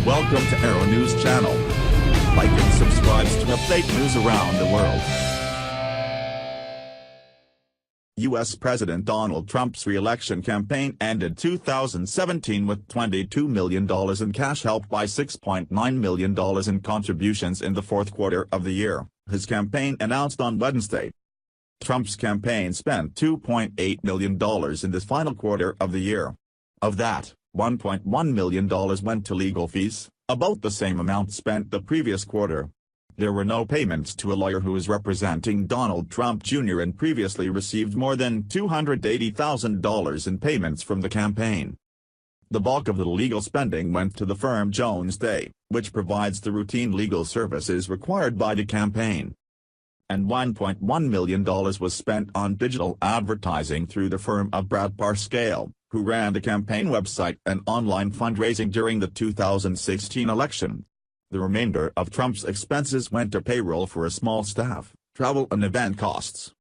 Welcome to Arrow News Channel. Like and subscribe to update news around the world. U.S. President Donald Trump's re-election campaign ended 2017 with $22 million in cash, helped by $6.9 million in contributions in the fourth quarter of the year, his campaign announced on Wednesday. Trump's campaign spent $2.8 million in this final quarter of the year. Of that, $1.1 million went to legal fees, about the same amount spent the previous quarter. There were no payments to a lawyer who is representing Donald Trump Jr. and previously received more than $280,000 in payments from the campaign. The bulk of the legal spending went to the firm Jones Day, which provides the routine legal services required by the campaign. And $1.1 million was spent on digital advertising through the firm of Brad Parscale, who ran the campaign website and online fundraising during the 2016 election. The remainder of Trump's expenses went to payroll for a small staff, travel and event costs.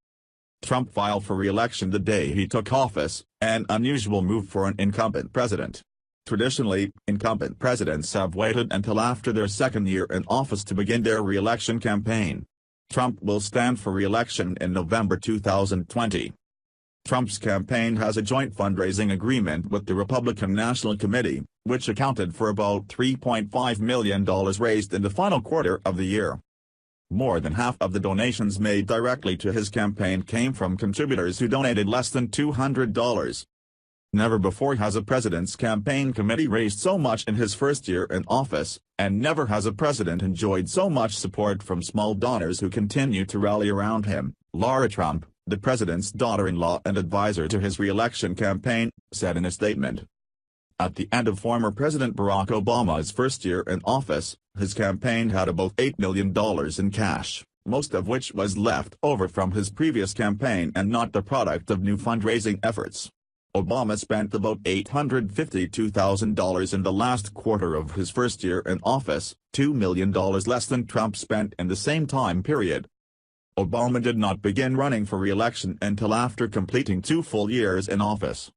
Trump filed for re-election the day he took office, an unusual move for an incumbent president. Traditionally, incumbent presidents have waited until after their second year in office to begin their re-election campaign. Trump will stand for re-election in November 2020. Trump's campaign has a joint fundraising agreement with the Republican National Committee, which accounted for about $3.5 million raised in the final quarter of the year. More than half of the donations made directly to his campaign came from contributors who donated less than $200. Never before has a president's campaign committee raised so much in his first year in office, and never has a president enjoyed so much support from small donors who continue to rally around him, Laura Trump, the president's daughter-in-law and advisor to his re-election campaign, said in a statement. At the end of former President Barack Obama's first year in office, his campaign had about $8 million in cash, most of which was left over from his previous campaign and not the product of new fundraising efforts. Obama spent about $852,000 in the last quarter of his first year in office, $2 million less than Trump spent in the same time period. Obama did not begin running for re-election until after completing 2 full years in office.